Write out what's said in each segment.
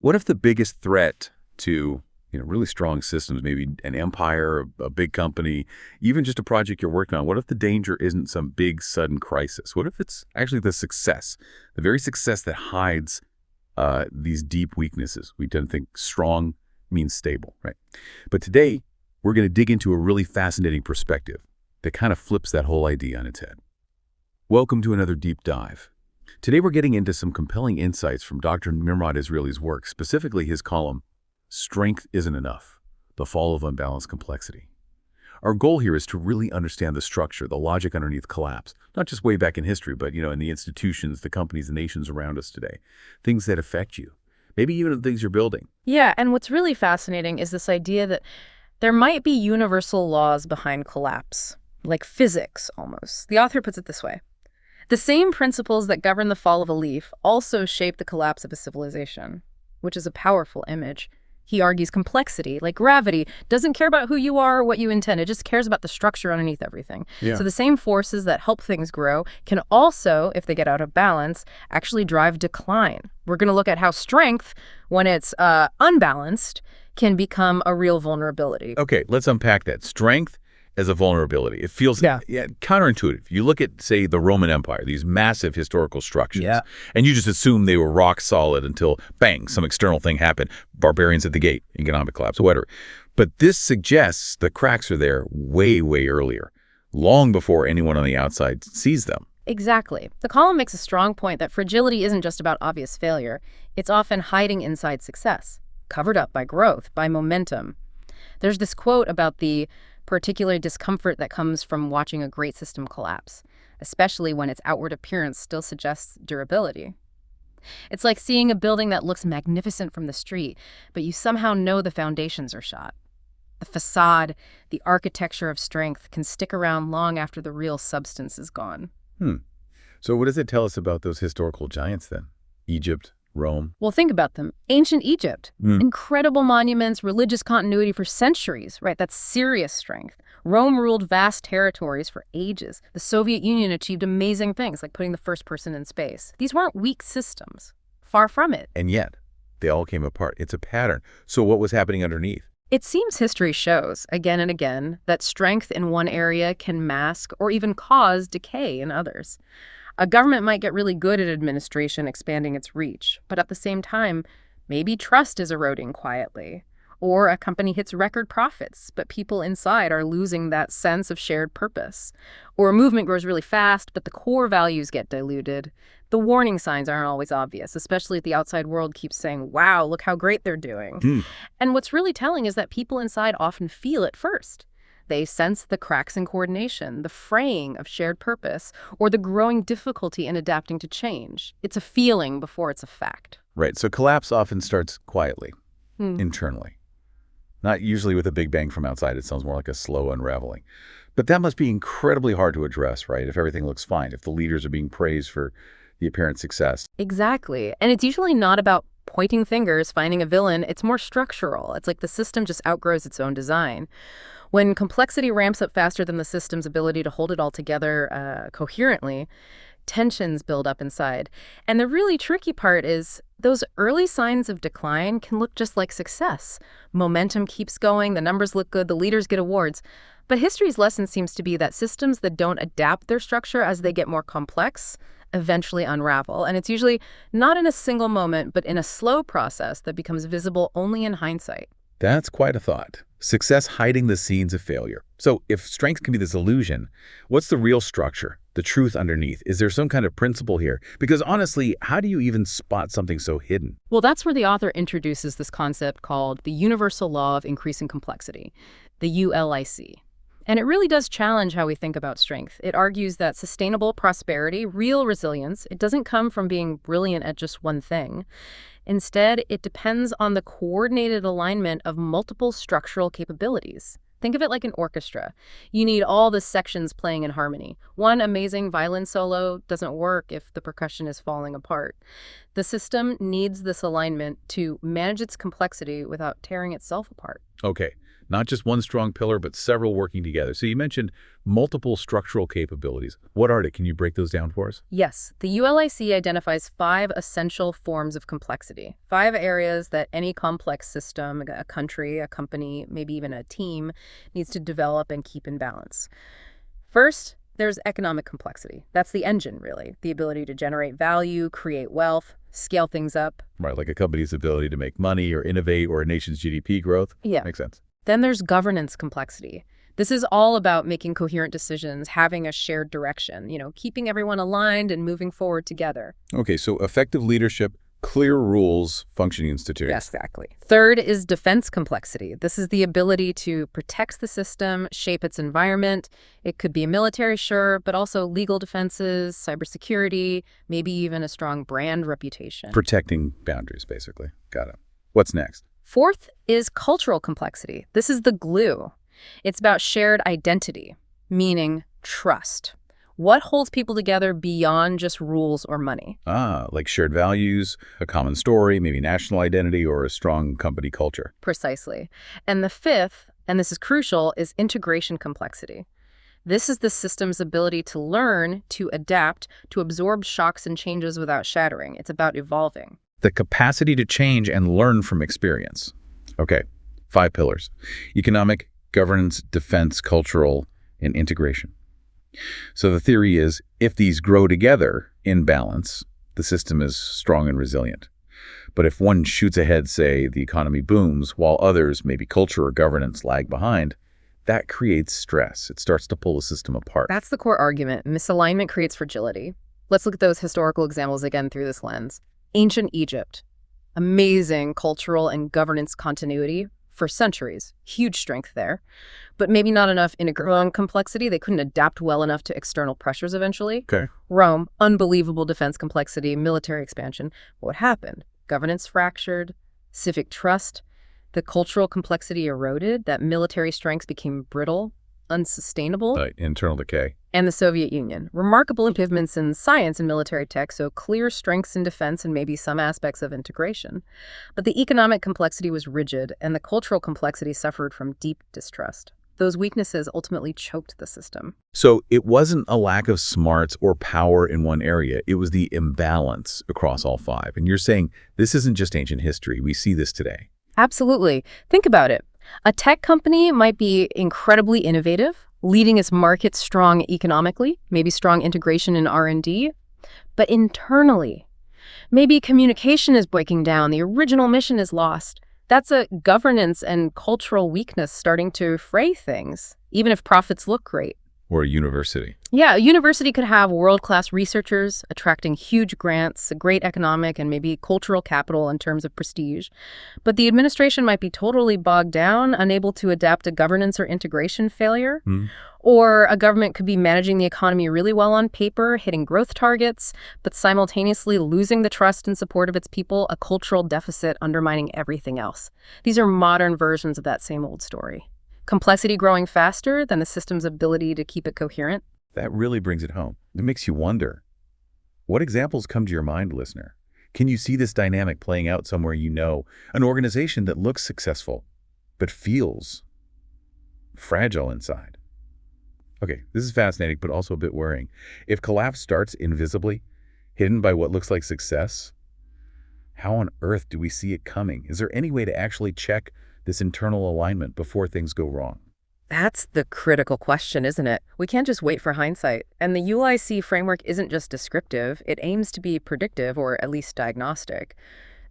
What if the biggest threat to, really strong systems, maybe an empire, a big company, even just a project you're working on, what if the danger isn't some big sudden crisis? What if it's actually the success, the very success that hides these deep weaknesses? We tend to think strong means stable, right? But today, we're going to dig into a really fascinating perspective that kind of flips that whole idea on its head. Welcome to another deep dive. Today we're getting into some compelling insights from Dr. Nimrod Israeli's work, specifically his column, Strength Isn't Enough, The Fall of Unbalanced Complexity. Our goal here is to really understand the structure, the logic underneath collapse, not just way back in history, but in the institutions, the companies, the nations around us today, things that affect you, maybe even the things you're building. Yeah, and what's really fascinating is this idea that there might be universal laws behind collapse, like physics almost. The author puts it this way. The same principles that govern the fall of a leaf also shape the collapse of a civilization, which is a powerful image. He argues complexity, like gravity, doesn't care about who you are or what you intend. It just cares about the structure underneath everything. Yeah. So the same forces that help things grow can also, if they get out of balance, actually drive decline. We're going to look at how strength, when it's unbalanced, can become a real vulnerability. Okay, let's unpack that. Strength as a vulnerability. It feels counterintuitive. You look at, say, the Roman Empire, these massive historical structures, and you just assume they were rock solid until, bang, some external thing happened. Barbarians at the gate, economic collapse, whatever. But this suggests the cracks are there way, way earlier, long before anyone on the outside sees them. Exactly. The column makes a strong point that fragility isn't just about obvious failure. It's often hiding inside success, covered up by growth, by momentum. There's this quote about the particular discomfort that comes from watching a great system collapse, especially when its outward appearance still suggests durability. It's like seeing a building that looks magnificent from the street, but you somehow know the foundations are shot. The facade, the architecture of strength can stick around long after the real substance is gone. So what does it tell us about those historical giants then? Egypt, Rome? Well, think about them. Ancient Egypt. Incredible monuments, religious continuity for centuries, right? That's serious strength. Rome ruled vast territories for ages. The Soviet Union achieved amazing things, like putting the first person in space. These weren't weak systems. Far from it. And yet, they all came apart. It's a pattern. So what was happening underneath? It seems history shows, again and again, that strength in one area can mask or even cause decay in others. A government might get really good at administration, expanding its reach, but at the same time, maybe trust is eroding quietly. Or a company hits record profits, but people inside are losing that sense of shared purpose. Or a movement grows really fast, but the core values get diluted. The warning signs aren't always obvious, especially if the outside world keeps saying, wow, look how great they're doing. And what's really telling is that people inside often feel it first. They sense the cracks in coordination, the fraying of shared purpose, or the growing difficulty in adapting to change. It's a feeling before it's a fact. Right. So collapse often starts quietly, internally. Not usually with a big bang from outside. It sounds more like a slow unraveling. But that must be incredibly hard to address, right? If everything looks fine, if the leaders are being praised for the apparent success. Exactly. And it's usually not about pointing fingers, finding a villain. It's more structural. It's like the system just outgrows its own design. When complexity ramps up faster than the system's ability to hold it all together coherently, tensions build up inside. And the really tricky part is those early signs of decline can look just like success. Momentum keeps going, the numbers look good, the leaders get awards. But history's lesson seems to be that systems that don't adapt their structure as they get more complex eventually unravel. And it's usually not in a single moment, but in a slow process that becomes visible only in hindsight. That's quite a thought. Success hiding the scenes of failure. So if strength can be this illusion, what's the real structure, the truth underneath? Is there some kind of principle here? Because honestly, how do you even spot something so hidden? Well, that's where the author introduces this concept called the universal law of increasing complexity, the ULIC. And it really does challenge how we think about strength. It argues that sustainable prosperity, real resilience, it doesn't come from being brilliant at just one thing. Instead, it depends on the coordinated alignment of multiple structural capabilities. Think of it like an orchestra. You need all the sections playing in harmony. One amazing violin solo doesn't work if the percussion is falling apart. The system needs this alignment to manage its complexity without tearing itself apart. Okay, Not just one strong pillar, but several working together. So you mentioned multiple structural capabilities. What are they? Can you break those down for us? Yes, the ULIC identifies 5 essential forms of complexity, 5 areas that any complex system, a country, a company, maybe even a team, needs to develop and keep in balance. First, there's economic complexity. That's the engine, really. The ability to generate value, create wealth, scale things up. Right, like a company's ability to make money or innovate or a nation's GDP growth. Yeah. Makes sense. Then there's governance complexity. This is all about making coherent decisions, having a shared direction, keeping everyone aligned and moving forward together. Okay, so effective leadership, clear rules, functioning institutions. Yes, exactly. Third is defense complexity. This is the ability to protect the system, shape its environment. It could be military, sure, but also legal defenses, cybersecurity, maybe even a strong brand reputation. Protecting boundaries, basically. Got it. What's next? Fourth is cultural complexity. This is the glue. It's about shared identity, meaning trust. What holds people together beyond just rules or money? Like shared values, a common story, maybe national identity, or a strong company culture. Precisely. And the fifth, and this is crucial, is integration complexity. This is the system's ability to learn, to adapt, to absorb shocks and changes without shattering. It's about evolving. The capacity to change and learn from experience. Okay, 5 pillars. Economic, governance, defense, cultural, and integration. So the theory is, if these grow together in balance, the system is strong and resilient. But if one shoots ahead, say, the economy booms, while others, maybe culture or governance, lag behind, that creates stress. It starts to pull the system apart. That's the core argument. Misalignment creates fragility. Let's look at those historical examples again through this lens. Ancient Egypt. Amazing cultural and governance continuity for centuries. Huge strength there. But maybe not enough integral complexity. They couldn't adapt well enough to external pressures eventually. Okay. Rome, unbelievable defense complexity, military expansion. What happened? Governance fractured, civic trust, the cultural complexity eroded, that military strengths became brittle, unsustainable. Right, internal decay. And the Soviet Union. Remarkable improvements in science and military tech, so clear strengths in defense and maybe some aspects of integration. But the economic complexity was rigid, and the cultural complexity suffered from deep distrust. Those weaknesses ultimately choked the system. So it wasn't a lack of smarts or power in one area. It was the imbalance across all 5. And you're saying this isn't just ancient history. We see this today. Absolutely. Think about it. A tech company might be incredibly innovative, leading its market strong economically, maybe strong integration in R&D, but internally, maybe communication is breaking down, the original mission is lost. That's a governance and cultural weakness starting to fray things, even if profits look great. Or a university. Yeah, a university could have world-class researchers attracting huge grants, a great economic and maybe cultural capital in terms of prestige. But the administration might be totally bogged down, unable to adapt to governance or integration failure. Or a government could be managing the economy really well on paper, hitting growth targets, but simultaneously losing the trust and support of its people, a cultural deficit undermining everything else. These are modern versions of that same old story. Complexity growing faster than the system's ability to keep it coherent. That really brings it home. It makes you wonder. What examples come to your mind, listener? Can you see this dynamic playing out somewhere you know? An organization that looks successful, but feels fragile inside. Okay, this is fascinating, but also a bit worrying. If collapse starts invisibly, hidden by what looks like success, how on earth do we see it coming? Is there any way to actually check this internal alignment before things go wrong? That's the critical question, isn't it? We can't just wait for hindsight. And the UIC framework isn't just descriptive. It aims to be predictive or at least diagnostic.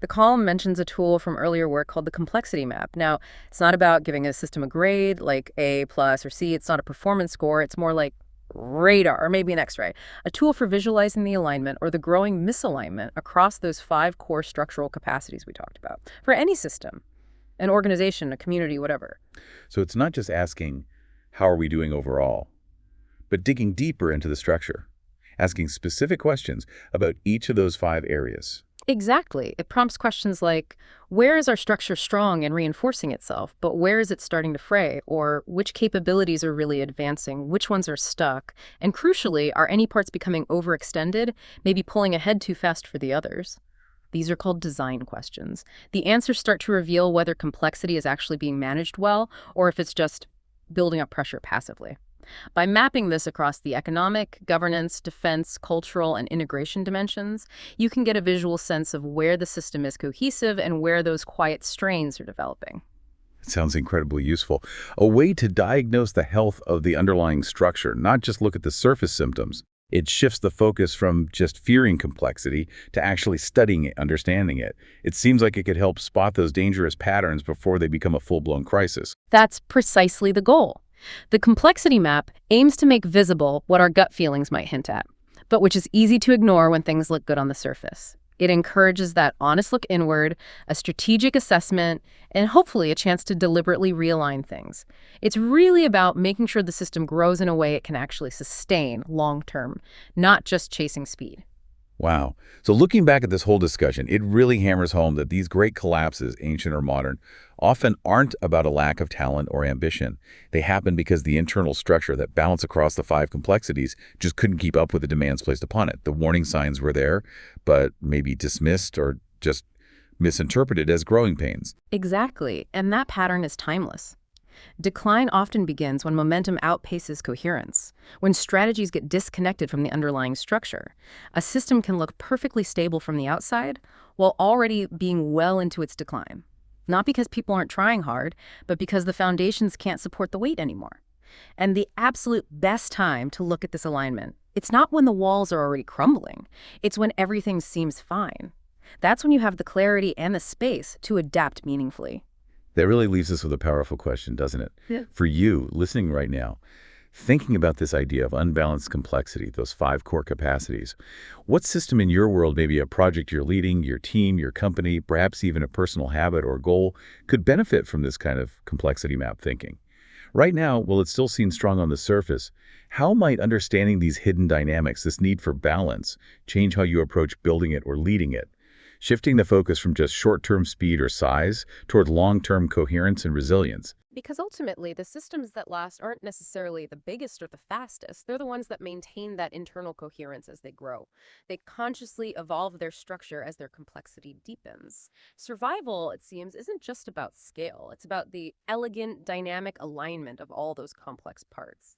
The column mentions a tool from earlier work called the complexity map. Now, it's not about giving a system a grade like A plus or C. It's not a performance score. It's more like radar or maybe an X-ray, a tool for visualizing the alignment or the growing misalignment across those 5 core structural capacities we talked about for any system. An organization, a community, whatever. So it's not just asking, how are we doing overall, but digging deeper into the structure, asking specific questions about each of those 5 areas. Exactly. It prompts questions like, where is our structure strong and reinforcing itself, but where is it starting to fray? Or which capabilities are really advancing? Which ones are stuck? And crucially, are any parts becoming overextended, maybe pulling ahead too fast for the others? These are called design questions. The answers start to reveal whether complexity is actually being managed well or if it's just building up pressure passively. By mapping this across the economic, governance, defense, cultural, and integration dimensions, you can get a visual sense of where the system is cohesive and where those quiet strains are developing. It sounds incredibly useful. A way to diagnose the health of the underlying structure, not just look at the surface symptoms. It shifts the focus from just fearing complexity to actually studying it, understanding it. It seems like it could help spot those dangerous patterns before they become a full-blown crisis. That's precisely the goal. The complexity map aims to make visible what our gut feelings might hint at, but which is easy to ignore when things look good on the surface. It encourages that honest look inward, a strategic assessment, and hopefully a chance to deliberately realign things. It's really about making sure the system grows in a way it can actually sustain long term, not just chasing speed. Wow. So looking back at this whole discussion, it really hammers home that these great collapses, ancient or modern, often aren't about a lack of talent or ambition. They happen because the internal structure that balanced across the five complexities just couldn't keep up with the demands placed upon it. The warning signs were there, but maybe dismissed or just misinterpreted as growing pains. Exactly, and that pattern is timeless. Decline often begins when momentum outpaces coherence, when strategies get disconnected from the underlying structure. A system can look perfectly stable from the outside while already being well into its decline. Not because people aren't trying hard, but because the foundations can't support the weight anymore. And the absolute best time to look at this alignment, it's not when the walls are already crumbling, it's when everything seems fine. That's when you have the clarity and the space to adapt meaningfully. That really leaves us with a powerful question, doesn't it? Yeah. For you, listening right now, thinking about this idea of unbalanced complexity, those five core capacities, what system in your world, maybe a project you're leading, your team, your company, perhaps even a personal habit or goal, could benefit from this kind of complexity map thinking? Right now, while it's still seen strong on the surface, how might understanding these hidden dynamics, this need for balance, change how you approach building it or leading it? Shifting the focus from just short-term speed or size toward long-term coherence and resilience. Because ultimately, the systems that last aren't necessarily the biggest or the fastest. They're the ones that maintain that internal coherence as they grow. They consciously evolve their structure as their complexity deepens. Survival, it seems, isn't just about scale. It's about the elegant, dynamic alignment of all those complex parts.